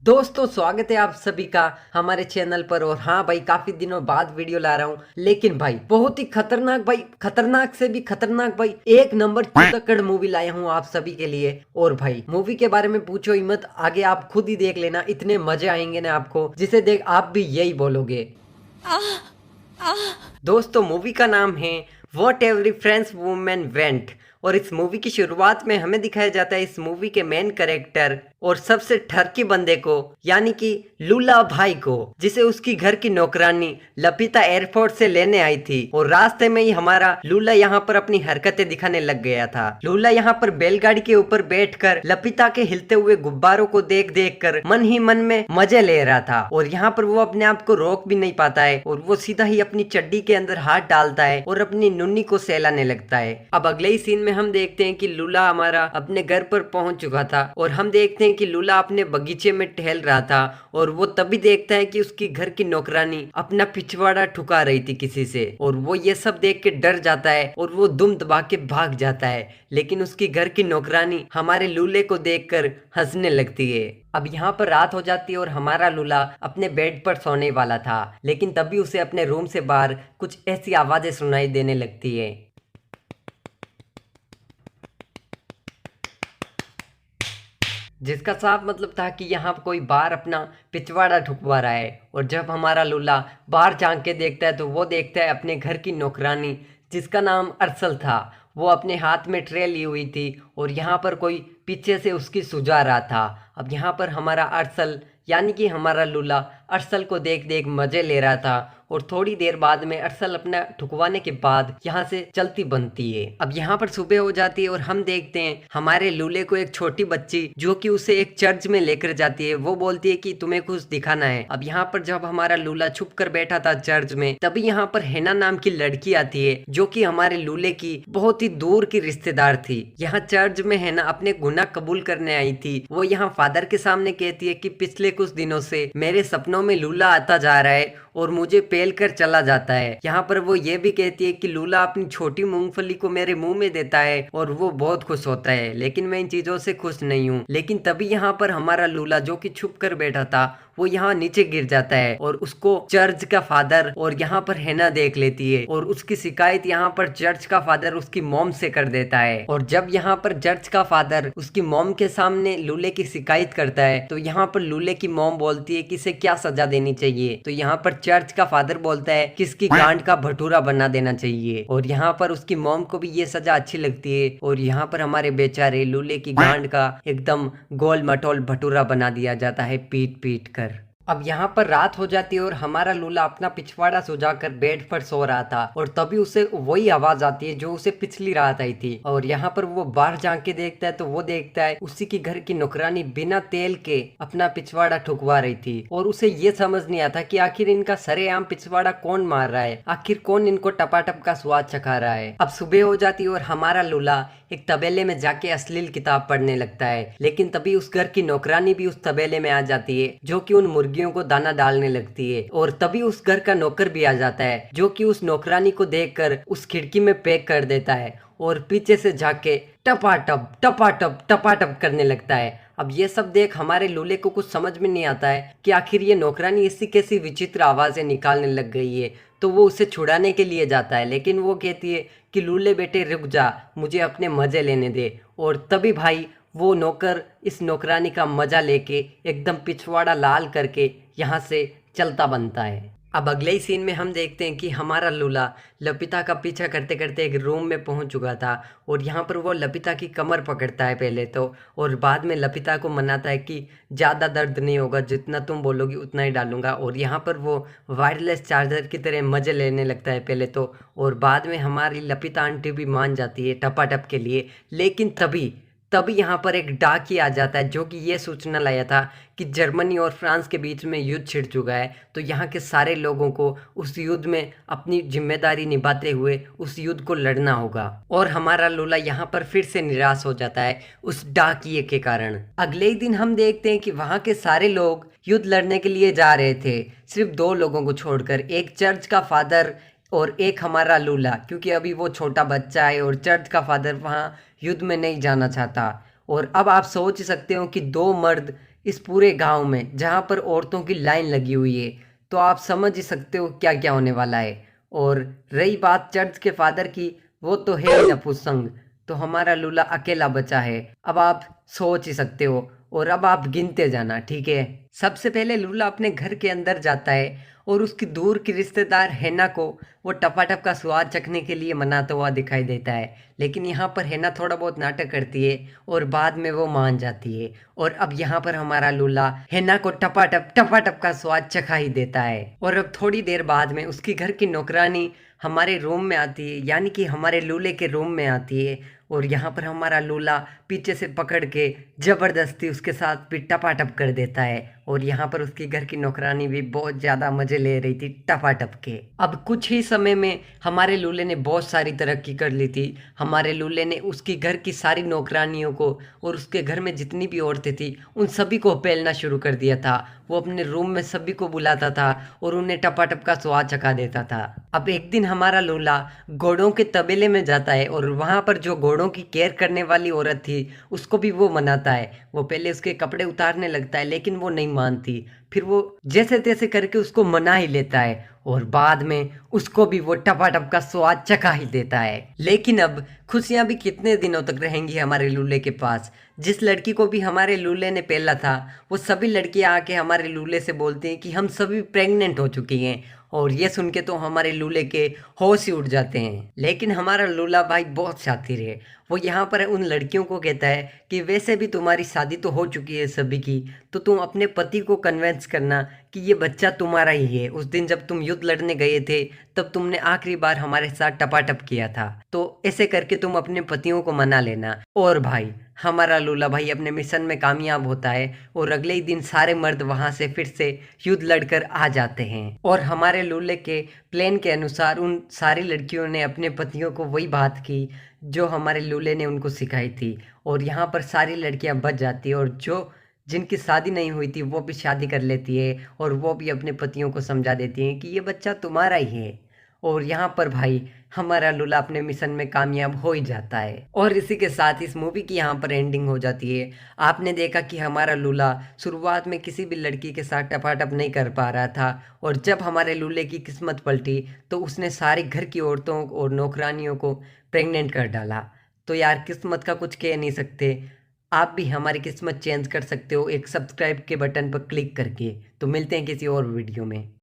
दोस्तों स्वागत है आप सभी का हमारे चैनल पर। और हाँ भाई, काफी दिनों बाद वीडियो ला रहा हूँ, लेकिन भाई बहुत ही खतरनाक, भाई खतरनाक से भी खतरनाक, भाई एक नंबर चुदक्कड़ मूवी लाया हूँ आप सभी के लिए। और भाई मूवी के बारे में पूछो ही मत, आगे आप खुद ही देख लेना, इतने मजे आएंगे ना आपको, जिसे देख आप भी यही बोलोगे। दोस्तों मूवी का नाम है what every French women went. और इस मूवी की शुरुआत में हमें दिखाया जाता है इस मूवी के मेन कैरेक्टर और सबसे ठरकी बंदे को, यानी कि लूला भाई को, जिसे उसकी घर की नौकरानी लपिता एयरपोर्ट से लेने आई थी। और रास्ते में ही हमारा लूला यहाँ पर अपनी हरकतें दिखाने लग गया था। लूला यहाँ पर बैलगाड़ी के ऊपर बैठकर लपिता के हिलते हुए गुब्बारों को देख देख कर मन ही मन में मजे ले रहा था। और यहाँ पर वो अपने आप को रोक भी नहीं पाता है और वो सीधा ही अपनी चड्डी के अंदर हाथ डालता है और अपनी नुन्नी को सहलाने लगता है। अब अगले ही सीन में हम देखते हैं कि लूला हमारा अपने घर पर पहुंच चुका था और हम देखते हैं कि लूला अपने बगीचे में टहल रहा था। और वो तभी देखता है कि उसकी घर की नौकरानी अपना पिछवाड़ा ठुका रही थी किसी से, और वो ये सब देख के डर जाता है और वो दुम दबा के भाग जाता है। लेकिन उसकी घर की नौकरानी हमारे लूले को देखकर हंसने लगती है। अब यहाँ पर रात हो जाती है और हमारा लूला अपने बेड पर सोने वाला था, लेकिन तभी उसे अपने रूम से बाहर कुछ ऐसी आवाजें सुनाई देने लगती है, जिसका साफ मतलब था कि यहाँ कोई बाहर अपना पिछवाड़ा ठुकवा रहा है। और जब हमारा लूला बाहर झांक के देखता है तो वो देखता है अपने घर की नौकरानी, जिसका नाम अरसल था, वो अपने हाथ में ट्रे ली हुई थी और यहाँ पर कोई पीछे से उसकी सुझा रहा था। अब यहाँ पर हमारा अरसल, यानी कि हमारा लूला अरसल को देख देख मजे ले रहा था। और थोड़ी देर बाद में अरसल अपना ठुकवाने के बाद यहाँ से चलती बनती है। अब यहाँ पर सुबह हो जाती है और हम देखते हैं हमारे लूले को एक छोटी बच्ची, जो कि उसे एक चर्च में लेकर जाती है, वो बोलती है कि तुम्हें कुछ दिखाना है। अब यहाँ पर जब हमारा लूला छुप कर बैठा था चर्च में, तभी यहाँ पर हैना नाम की लड़की आती है, जो कि हमारे लूले की बहुत ही दूर की रिश्तेदार थी। यहाँ चर्च में हैना अपने गुनाह कबूल करने आई थी। वो यहाँ फादर के सामने कहती है कि पिछले कुछ दिनों से मेरे सपनों में लूला आता जा रहा है और मुझे पेल कर चला जाता है। यहाँ पर वो ये भी कहती है कि लूला अपनी छोटी मूंगफली को मेरे मुंह में देता है और वो बहुत खुश होता है, लेकिन मैं इन चीजों से खुश नहीं हूँ। लेकिन तभी यहाँ पर हमारा लूला, जो कि छुप कर बैठा था, वो यहाँ नीचे गिर जाता है और उसको चर्च का फादर और यहाँ पर हैना देख लेती है। और उसकी शिकायत यहाँ पर चर्च का फादर उसकी मॉम से कर देता है। और जब यहाँ पर चर्च का फादर उसकी मॉम के सामने लूले की शिकायत करता है, तो यहाँ पर लूले की मॉम बोलती है कि इसे क्या सजा देनी चाहिए। तो यहाँ पर चर्च का फादर बोलता है कि इसकी गांड का भटूरा बना देना चाहिए। और यहाँ पर उसकी मॉम को भी ये सजा अच्छी लगती है और यहाँ पर हमारे बेचारे लूले की गांड का एकदम गोल मटोल भटूरा बना दिया जाता है पीट पीट कर। अब यहाँ पर रात हो जाती है और हमारा लूला अपना पिछवाड़ा सुझाकर बेड पर सो रहा था और तभी उसे वही आवाज आती है जो उसे पिछली रात आई थी। और यहाँ पर वो बाहर झांक के देखता है तो वो देखता है उसी की घर की नौकरानी बिना तेल के अपना पिछवाड़ा ठुकवा रही थी। और उसे ये समझ नहीं आता कि आखिर इनका सरेआम पिछवाड़ा कौन मार रहा है, आखिर कौन इनको टपाटप का स्वाद चखा रहा है। अब सुबह हो जाती है और हमारा लूला एक तबेले में जाके अश्लील किताब पढ़ने लगता है, लेकिन तभी उस घर की नौकरानी भी उस तबेले में आ जाती है, जो कि उन मुर्गियों को दाना डालने लगती है। और तभी उस घर का नौकर भी आ जाता है, जो कि उस नौकरानी को देखकर उस खिड़की में पैक कर देता है और पीछे से जाके टपाटप टपाटप टपाटप करने लगता है। अब ये सब देख हमारे लूले को कुछ समझ में नहीं आता है कि आखिर ये नौकरानी ऐसी कैसी विचित्र आवाजें निकालने लग गई है। तो वो उसे छुड़ाने के लिए जाता है, लेकिन वो कहती है कि लूले बेटे रुक जा, मुझे अपने मजे लेने दे। और तभी भाई वो नौकर इस नौकरानी का मजा लेके एकदम पिछवाड़ा लाल करके यहाँ से चलता बनता है। अब अगले ही सीन में हम देखते हैं कि हमारा लूला लपिता का पीछा करते करते एक रूम में पहुंच चुका था और यहाँ पर वो लपिता की कमर पकड़ता है पहले तो, और बाद में लपिता को मनाता है कि ज़्यादा दर्द नहीं होगा, जितना तुम बोलोगी उतना ही डालूंगा। और यहाँ पर वो वायरलेस चार्जर की तरह मजे लेने लगता है पहले तो, और बाद में हमारी लपिता आंटी भी मान जाती है टपाटप के लिए। लेकिन तभी तभी यहाँ पर एक डाकी आ जाता है, जो कि ये सूचना लाया था कि जर्मनी और फ्रांस के बीच में युद्ध छिड़ चुका है, तो यहाँ के सारे लोगों को उस युद्ध में अपनी जिम्मेदारी निभाते हुए उस युद्ध को लड़ना होगा। और हमारा लूला यहाँ पर फिर से निराश हो जाता है उस डाकिए के कारण। अगले ही दिन हम देखते हैं कि वहाँ के सारे लोग युद्ध लड़ने के लिए जा रहे थे, सिर्फ दो लोगों को छोड़कर, एक चर्च का फादर और एक हमारा लूला, क्योंकि अभी वो छोटा बच्चा है और चर्च का फादर वहाँ युद्ध में नहीं जाना चाहता। और अब आप सोच सकते हो कि दो मर्द इस पूरे गांव में जहां पर औरतों की लाइन लगी हुई है, तो आप समझ ही सकते हो क्या क्या होने वाला है। और रही बात चर्च के फादर की, वो तो है ही नपुंसक, तो हमारा लूला अकेला बचा है। अब आप सोच ही सकते हो, और अब आप गिनते जाना, ठीक है। सबसे पहले लूला अपने घर के अंदर जाता है और उसकी दूर की रिश्तेदार हैना को वो टपाटप का स्वाद चखने के लिए मनाता हुआ दिखाई देता है। लेकिन यहाँ पर हैना थोड़ा बहुत नाटक करती है और बाद में वो मान जाती है। और अब यहाँ पर हमारा लूला हैना को टपाटप टपाटप का स्वाद चखा ही देता है। और अब थोड़ी देर बाद में उसकी घर की नौकरानी हमारे रूम में आती है, यानी कि हमारे लूले के रूम में आती है। और यहाँ पर हमारा लूला पीछे से पकड़ के जबरदस्ती उसके साथ भी टपाटप कर देता है। और यहाँ पर उसकी घर की नौकरानी भी बहुत ज्यादा मजे ले रही थी टपाटप के। अब कुछ ही समय में हमारे लूले ने बहुत सारी तरक्की कर ली थी। हमारे लूले ने उसकी घर की सारी नौकरानियों को और उसके घर में जितनी भी औरतें थी उन सभी को पहलना शुरू कर दिया था। वो अपने रूम में सभी को बुलाता था और उन्हें टपाटप का स्वाद चखा देता था। अब एक दिन हमारा लूला घोड़ों के तबेले में जाता है और वहां पर जो घोड़ों की केयर करने वाली औरत थी उसको भी वो मनाता है। वो पहले उसके कपड़े उतारने लगता है लेकिन वो नहीं मानती। फिर वो जैसे तैसे करके उसको मना ही लेता है और बाद में उसको भी वो टपाटप का स्वाद चखा ही देता है। लेकिन अब खुशियां भी कितने दिनों तक रहेंगी हमारे लूले के पास। जिस लड़की को भी हमारे लूले ने पहला था वो सभी लड़कियां आके हमारे लूले से बोलती हैं कि हम सभी प्रेग्नेंट हो चुकी हैं। और ये सुन के तो हमारे लूले के होश ही उड़ जाते हैं। लेकिन हमारा लूला भाई बहुत शातिर है। वो यहाँ पर उन लड़कियों को कहता है कि वैसे भी तुम्हारी शादी तो हो चुकी है सभी की, तो तुम अपने पति को कन्विंस करना कि ये बच्चा तुम्हारा ही है। उस दिन जब तुम युद्ध लड़ने गए थे तब तुमने आखिरी बार हमारे साथ टपाटप किया था, तो ऐसे करके तुम अपने पतियों को मना लेना। और भाई हमारा लूला भाई अपने मिशन में कामयाब होता है और अगले ही दिन सारे मर्द वहां से फिर से युद्ध लड़कर आ जाते हैं। और हमारे लूले के प्लान के अनुसार उन सारी लड़कियों ने अपने पतियों को वही बात की जो हमारे लूले ने उनको सिखाई थी। और यहाँ पर सारी लड़कियां बच जाती है और जो जिनकी शादी नहीं हुई थी वो भी शादी कर लेती है और वो भी अपने पतियों को समझा देती हैं कि ये बच्चा तुम्हारा ही है। और यहाँ पर भाई हमारा लूला अपने मिशन में कामयाब हो ही जाता है। और इसी के साथ इस मूवी की यहाँ पर एंडिंग हो जाती है। आपने देखा कि हमारा लूला शुरुआत में किसी भी लड़की के साथ टपाटप नहीं कर पा रहा था और जब हमारे लूले की किस्मत पलटी तो उसने सारी घर की औरतों और नौकरानियों को प्रेग्नेंट कर डाला। तो यार किस्मत का कुछ कह नहीं सकते। आप भी हमारी किस्मत चेंज कर सकते हो एक सब्सक्राइब के बटन पर क्लिक करके। तो मिलते हैं किसी और वीडियो में।